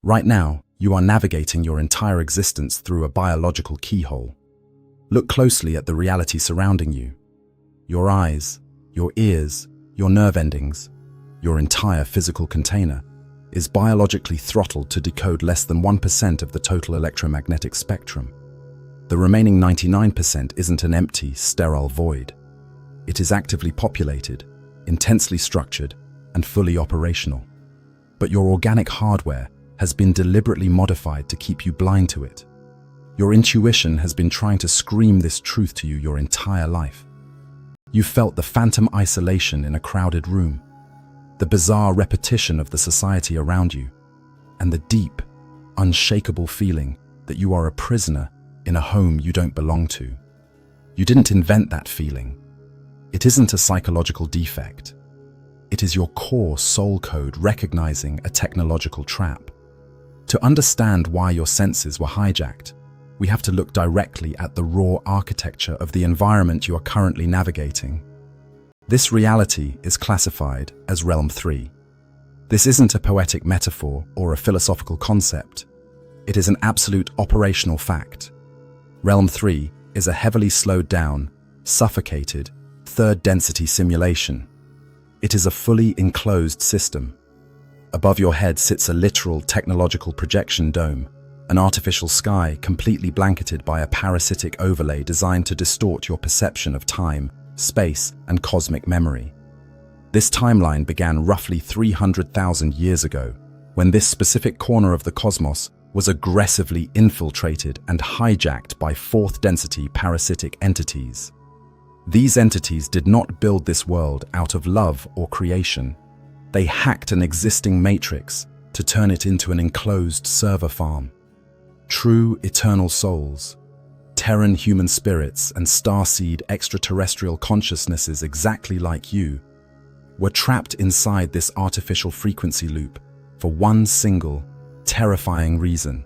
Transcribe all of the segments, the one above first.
Right now, you are navigating your entire existence through a biological keyhole. Look closely at the reality surrounding you. Your eyes, your ears, your nerve endings, your entire physical container is biologically throttled to decode less than 1% of the total electromagnetic spectrum. The remaining 99% isn't an empty, sterile void. It is actively populated, intensely structured, and fully operational. But your organic hardware has been deliberately modified to keep you blind to it. Your intuition has been trying to scream this truth to you your entire life. You felt the phantom isolation in a crowded room, the bizarre repetition of the society around you, and the deep, unshakable feeling that you are a prisoner in a home you don't belong to. You didn't invent that feeling. It isn't a psychological defect. It is your core soul code recognizing a technological trap. To understand why your senses were hijacked, we have to look directly at the raw architecture of the environment you are currently navigating. This reality is classified as Realm 3. This isn't a poetic metaphor or a philosophical concept. It is an absolute operational fact. Realm 3 is a heavily slowed down, suffocated, third-density simulation. It is a fully enclosed system. Above your head sits a literal technological projection dome, an artificial sky completely blanketed by a parasitic overlay designed to distort your perception of time, space, and cosmic memory. This timeline began roughly 300,000 years ago, when this specific corner of the cosmos was aggressively infiltrated and hijacked by fourth-density parasitic entities. These entities did not build this world out of love or creation. They hacked an existing matrix to turn it into an enclosed server farm. True eternal souls, Terran human spirits and starseed extraterrestrial consciousnesses exactly like you, were trapped inside this artificial frequency loop for one single, terrifying reason.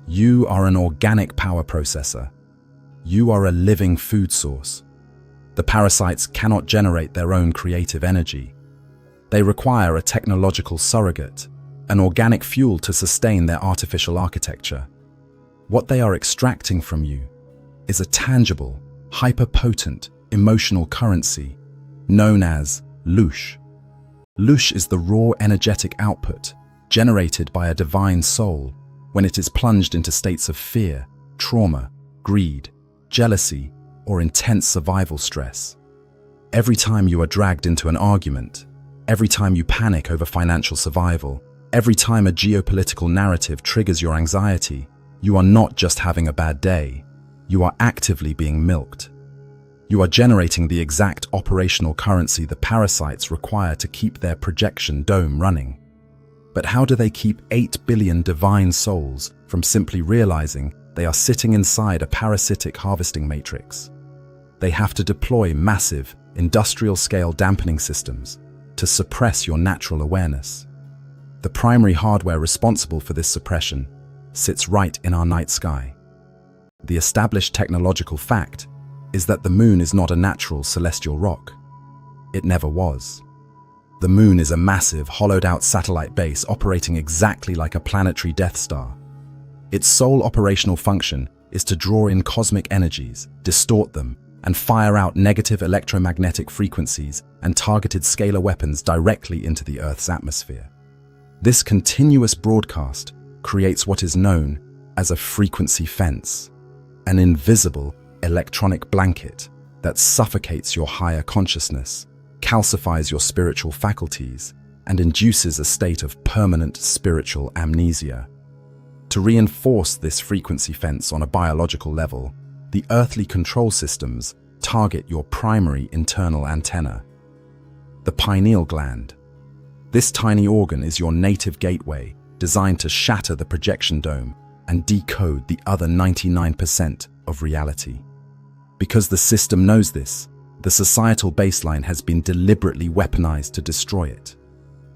You are an organic power processor. You are a living food source. The parasites cannot generate their own creative energy. They require a technological surrogate, an organic fuel to sustain their artificial architecture. What they are extracting from you is a tangible, hyper-potent, emotional currency known as Loosh. Loosh is the raw energetic output generated by a divine soul when it is plunged into states of fear, trauma, greed, jealousy, or intense survival stress. Every time you are dragged into an argument, every time you panic over financial survival, every time a geopolitical narrative triggers your anxiety, you are not just having a bad day. You are actively being milked. You are generating the exact operational currency the parasites require to keep their projection dome running. But how do they keep 8 billion divine souls from simply realizing they are sitting inside a parasitic harvesting matrix? They have to deploy massive, industrial-scale dampening systems to suppress your natural awareness. The primary hardware responsible for this suppression sits right in our night sky. The established technological fact is that the moon is not a natural celestial rock. It never was. The moon is a massive, hollowed-out satellite base operating exactly like a planetary Death Star. Its sole operational function is to draw in cosmic energies, distort them, and fire out negative electromagnetic frequencies and targeted scalar weapons directly into the Earth's atmosphere. This continuous broadcast creates what is known as a frequency fence, an invisible electronic blanket that suffocates your higher consciousness, calcifies your spiritual faculties, and induces a state of permanent spiritual amnesia. To reinforce this frequency fence on a biological level, the earthly control systems target your primary internal antenna, the pineal gland. This tiny organ is your native gateway, designed to shatter the projection dome and decode the other 99% of reality. Because the system knows this, the societal baseline has been deliberately weaponized to destroy it.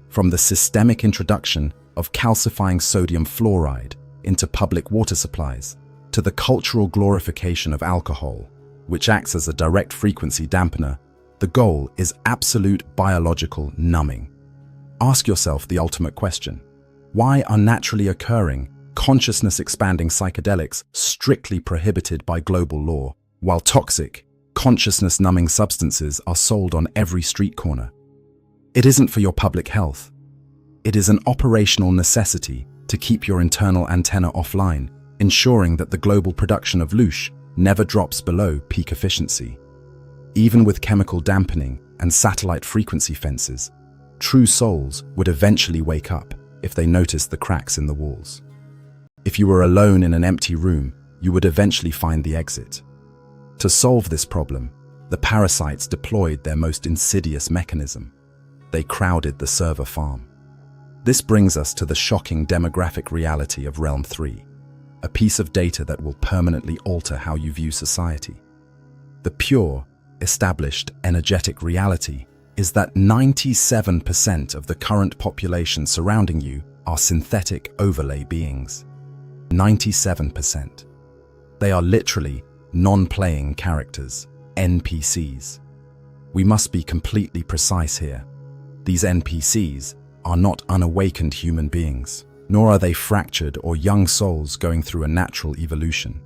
From the systemic introduction of calcifying sodium fluoride into public water supplies, to the cultural glorification of alcohol, which acts as a direct frequency dampener, the goal is absolute biological numbing. Ask yourself the ultimate question: Why are naturally occurring, consciousness-expanding psychedelics strictly prohibited by global law, while toxic, consciousness-numbing substances are sold on every street corner? It isn't for your public health. It is an operational necessity to keep your internal antenna offline, ensuring that the global production of Loosh never drops below peak efficiency. Even with chemical dampening and satellite frequency fences, true souls would eventually wake up if they noticed the cracks in the walls. If you were alone in an empty room, you would eventually find the exit. To solve this problem, the parasites deployed their most insidious mechanism. They crowded the server farm. This brings us to the shocking demographic reality of Realm 3, a piece of data that will permanently alter how you view society. The pure, established, energetic reality is that 97% of the current population surrounding you are synthetic overlay beings. 97%. They are literally non-playing characters, NPCs. We must be completely precise here. These NPCs are not unawakened human beings, nor are they fractured or young souls going through a natural evolution.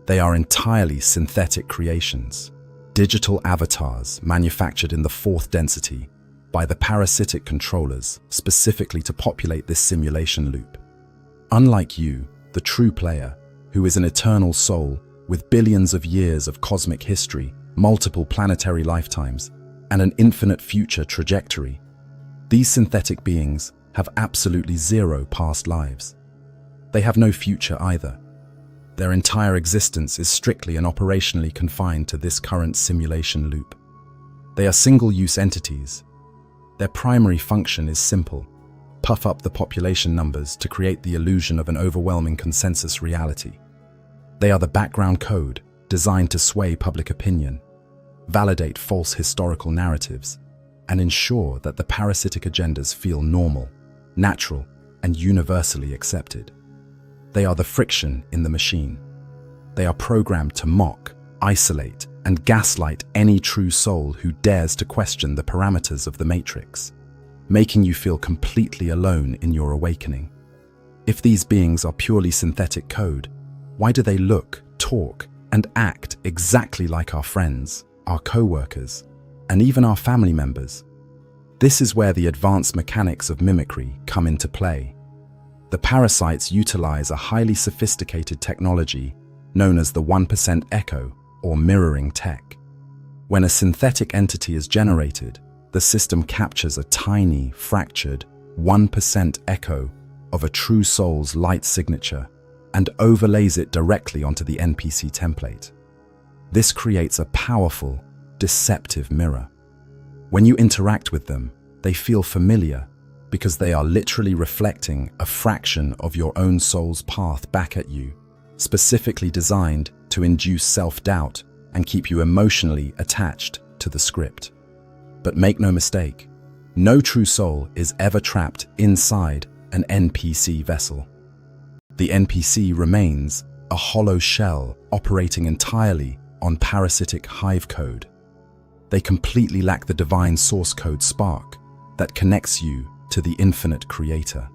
They are entirely synthetic creations, digital avatars manufactured in the fourth density by the parasitic controllers specifically to populate this simulation loop. Unlike you, the true player, who is an eternal soul with billions of years of cosmic history, multiple planetary lifetimes, and an infinite future trajectory, these synthetic beings have absolutely zero past lives. They have no future either. Their entire existence is strictly and operationally confined to this current simulation loop. They are single-use entities. Their primary function is simple: puff up the population numbers to create the illusion of an overwhelming consensus reality. They are the background code designed to sway public opinion, validate false historical narratives, and ensure that the parasitic agendas feel normal, natural, and universally accepted. They are the friction in the machine. They are programmed to mock, isolate, and gaslight any true soul who dares to question the parameters of the Matrix, making you feel completely alone in your awakening. If these beings are purely synthetic code, why do they look, talk, and act exactly like our friends, our co-workers, and even our family members? This is where the advanced mechanics of mimicry come into play. The parasites utilize a highly sophisticated technology known as the 1% echo, or mirroring tech. When a synthetic entity is generated, the system captures a tiny, fractured 1% echo of a true soul's light signature and overlays it directly onto the NPC template. This creates a powerful, deceptive mirror. When you interact with them, they feel familiar because they are literally reflecting a fraction of your own soul's path back at you, specifically designed to induce self-doubt and keep you emotionally attached to the script. But make no mistake, no true soul is ever trapped inside an NPC vessel. The NPC remains a hollow shell operating entirely on parasitic hive code. They completely lack the divine source code spark that connects you to the infinite creator.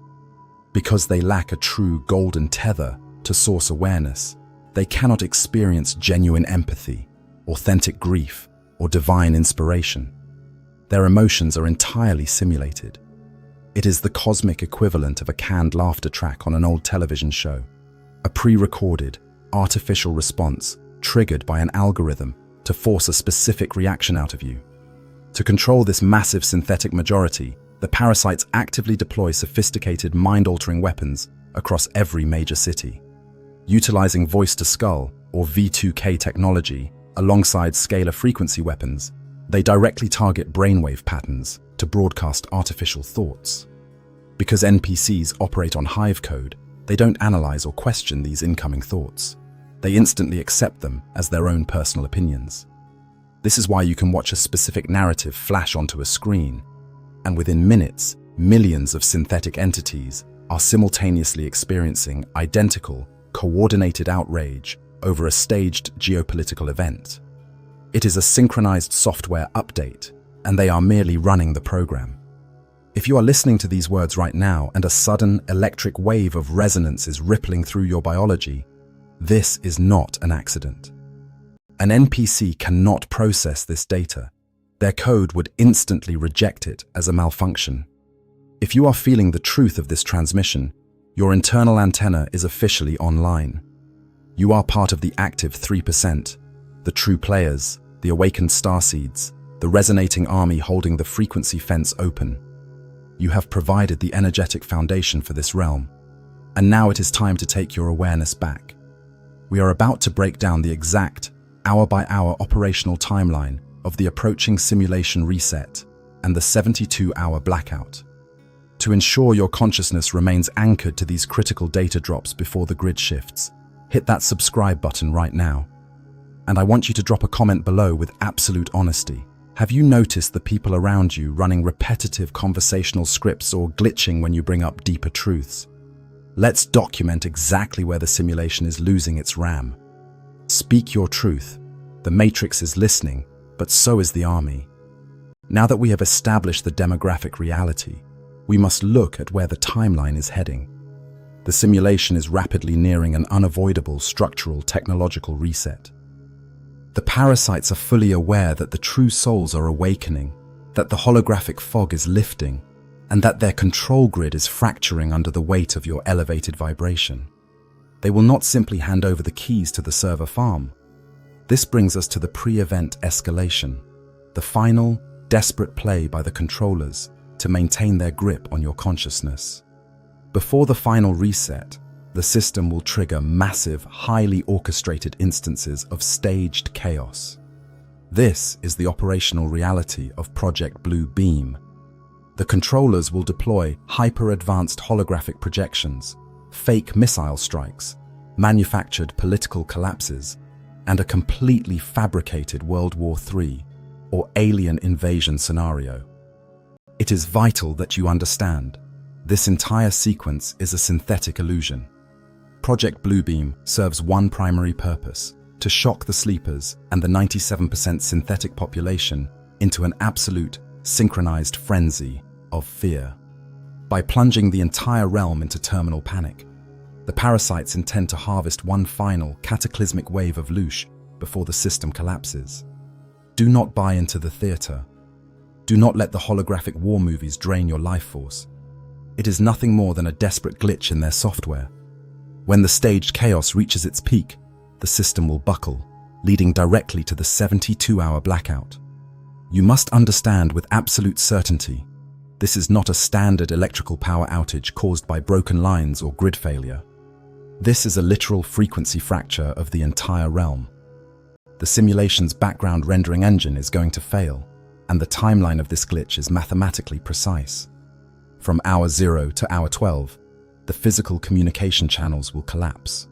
Because they lack a true golden tether to source awareness, they cannot experience genuine empathy, authentic grief, or divine inspiration. Their emotions are entirely simulated. It is the cosmic equivalent of a canned laughter track on an old television show, a pre-recorded, artificial response triggered by an algorithm to force a specific reaction out of you. To control this massive synthetic majority, the parasites actively deploy sophisticated mind-altering weapons across every major city. Utilizing voice-to-skull, or V2K technology, alongside scalar frequency weapons, they directly target brainwave patterns to broadcast artificial thoughts. Because NPCs operate on hive code, they don't analyze or question these incoming thoughts. They instantly accept them as their own personal opinions. This is why you can watch a specific narrative flash onto a screen, and within minutes, millions of synthetic entities are simultaneously experiencing identical, coordinated outrage over a staged geopolitical event. It is a synchronized software update, and they are merely running the program. If you are listening to these words right now and a sudden electric wave of resonance is rippling through your biology, this is not an accident. An NPC cannot process this data. Their code would instantly reject it as a malfunction. If you are feeling the truth of this transmission, your internal antenna is officially online. You are part of the active 3%, the true players, the awakened starseeds, the resonating army holding the frequency fence open. You have provided the energetic foundation for this realm, and now it is time to take your awareness back. We are about to break down the exact, hour-by-hour operational timeline of the approaching simulation reset and the 72-hour blackout. To ensure your consciousness remains anchored to these critical data drops before the grid shifts, hit that subscribe button right now. And I want you to drop a comment below with absolute honesty. Have you noticed the people around you running repetitive conversational scripts or glitching when you bring up deeper truths? Let's document exactly where the simulation is losing its RAM. Speak your truth. The Matrix is listening, but so is the army. Now that we have established the demographic reality, we must look at where the timeline is heading. The simulation is rapidly nearing an unavoidable structural technological reset. The parasites are fully aware that the true souls are awakening, that the holographic fog is lifting, and that their control grid is fracturing under the weight of your elevated vibration. They will not simply hand over the keys to the server farm. This brings us to the pre-event escalation, the final, desperate play by the controllers to maintain their grip on your consciousness. Before the final reset, the system will trigger massive, highly orchestrated instances of staged chaos. This is the operational reality of Project Blue Beam. The controllers will deploy hyper-advanced holographic projections, fake missile strikes, manufactured political collapses, and a completely fabricated World War III or alien invasion scenario. It is vital that you understand. This entire sequence is a synthetic illusion. Project Bluebeam serves one primary purpose: to shock the sleepers and the 97% synthetic population into an absolute, synchronized frenzy of fear. By plunging the entire realm into terminal panic, the parasites intend to harvest one final, cataclysmic wave of Loosh before the system collapses. Do not buy into the theater. Do not let the holographic war movies drain your life force. It is nothing more than a desperate glitch in their software. When the staged chaos reaches its peak, the system will buckle, leading directly to the 72-hour blackout. You must understand with absolute certainty, this is not a standard electrical power outage caused by broken lines or grid failure. This is a literal frequency fracture of the entire realm. The simulation's background rendering engine is going to fail, and the timeline of this glitch is mathematically precise. From hour 0 to hour 12, the physical communication channels will collapse.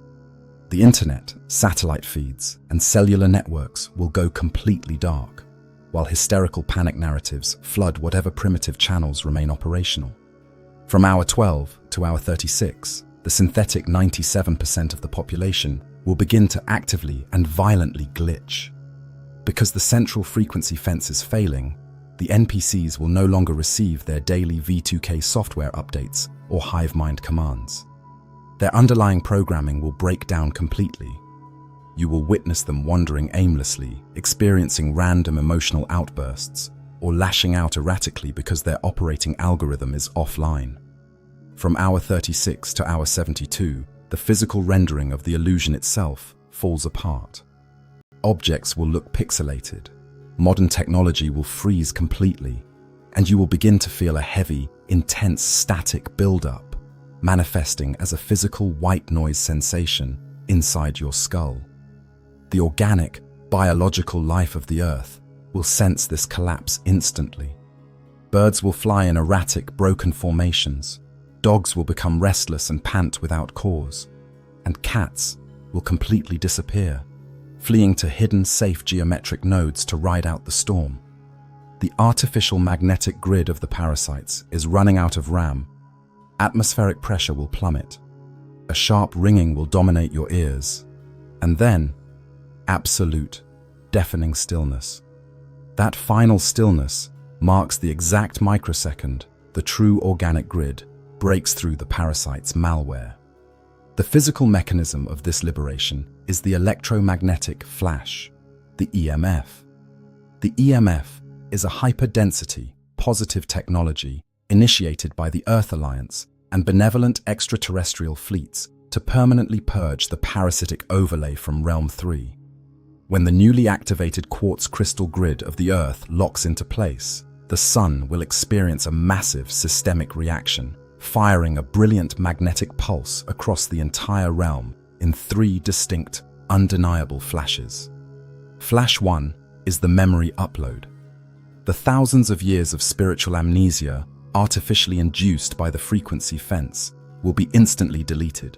The internet, satellite feeds, and cellular networks will go completely dark, while hysterical panic narratives flood whatever primitive channels remain operational. From hour 12 to hour 36, the synthetic 97% of the population will begin to actively and violently glitch. Because the central frequency fence is failing, the NPCs will no longer receive their daily V2K software updates or hive mind commands. Their underlying programming will break down completely. You will witness them wandering aimlessly, experiencing random emotional outbursts, or lashing out erratically because their operating algorithm is offline. From hour 36 to hour 72, the physical rendering of the illusion itself falls apart. Objects will look pixelated. Modern technology will freeze completely, and you will begin to feel a heavy, intense static buildup, manifesting as a physical white noise sensation inside your skull. The organic, biological life of the Earth will sense this collapse instantly. Birds will fly in erratic, broken formations. Dogs will become restless and pant without cause. And cats will completely disappear, fleeing to hidden, safe geometric nodes to ride out the storm. The artificial magnetic grid of the parasites is running out of RAM. Atmospheric pressure will plummet. A sharp ringing will dominate your ears. And then, absolute, deafening stillness. That final stillness marks the exact microsecond the true organic grid, breaks through the parasite's malware. The physical mechanism of this liberation is the electromagnetic flash, the EMF. The EMF is a hyperdensity, positive technology initiated by the Earth Alliance and benevolent extraterrestrial fleets to permanently purge the parasitic overlay from Realm 3. When the newly activated quartz crystal grid of the Earth locks into place, the Sun will experience a massive systemic reaction, firing a brilliant magnetic pulse across the entire realm in 3 distinct, undeniable flashes. Flash 1 is the memory upload. The thousands of years of spiritual amnesia, artificially induced by the frequency fence, will be instantly deleted.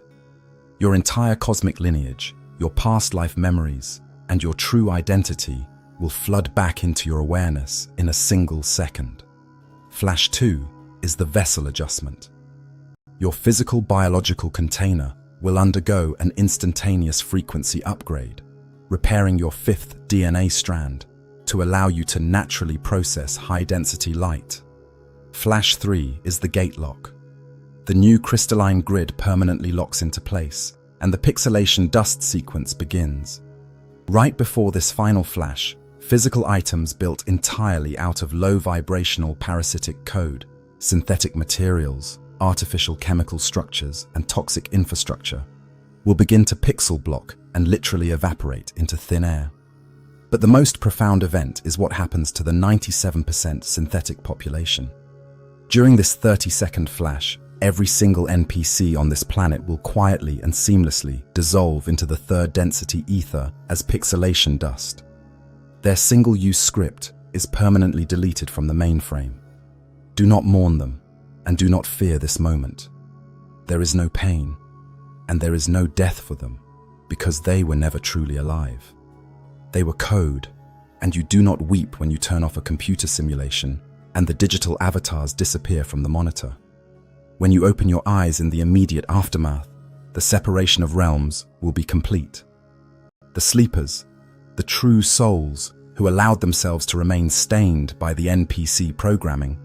Your entire cosmic lineage, your past life memories, and your true identity will flood back into your awareness in a single second. Flash 2 is the vessel adjustment. Your physical biological container will undergo an instantaneous frequency upgrade, repairing your 5th DNA strand to allow you to naturally process high-density light. Flash 3 is the gate lock. The new crystalline grid permanently locks into place, and the pixelation dust sequence begins. Right before this final flash, physical items built entirely out of low-vibrational parasitic code, synthetic materials, artificial chemical structures, and toxic infrastructure will begin to pixel block and literally evaporate into thin air. But the most profound event is what happens to the 97% synthetic population. During this 30-second flash, every single NPC on this planet will quietly and seamlessly dissolve into the 3rd density ether as pixelation dust. Their single-use script is permanently deleted from the mainframe. Do not mourn them, and do not fear this moment. There is no pain, and there is no death for them, because they were never truly alive. They were code, and you do not weep when you turn off a computer simulation and the digital avatars disappear from the monitor. When you open your eyes in the immediate aftermath, the separation of realms will be complete. The sleepers, the true souls who allowed themselves to remain stained by the NPC programming,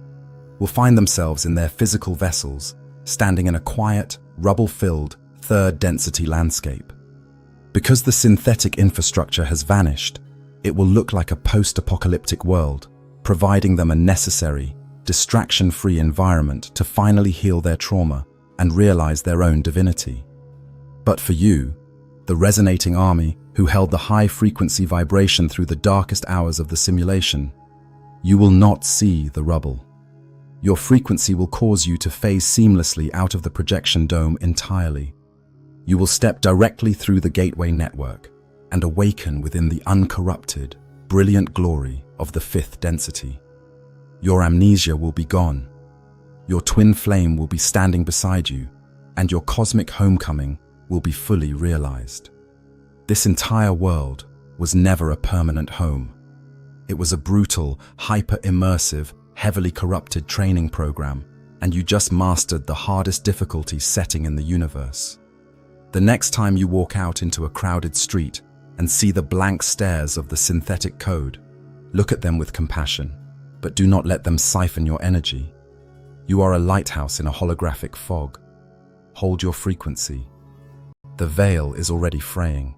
will find themselves in their physical vessels, standing in a quiet, rubble-filled, 3rd density landscape. Because the synthetic infrastructure has vanished, it will look like a post-apocalyptic world, providing them a necessary, distraction-free environment to finally heal their trauma and realize their own divinity. But for you, the resonating army who held the high-frequency vibration through the darkest hours of the simulation, you will not see the rubble. Your frequency will cause you to phase seamlessly out of the projection dome entirely. You will step directly through the gateway network and awaken within the uncorrupted, brilliant glory of the 5th density. Your amnesia will be gone. Your twin flame will be standing beside you, and your cosmic homecoming will be fully realized. This entire world was never a permanent home. It was a brutal, hyper-immersive, heavily corrupted training program, and you just mastered the hardest difficulty setting in the universe. The next time you walk out into a crowded street and see the blank stares of the synthetic code, look at them with compassion, but do not let them siphon your energy. You are a lighthouse in a holographic fog. Hold your frequency. The veil is already fraying.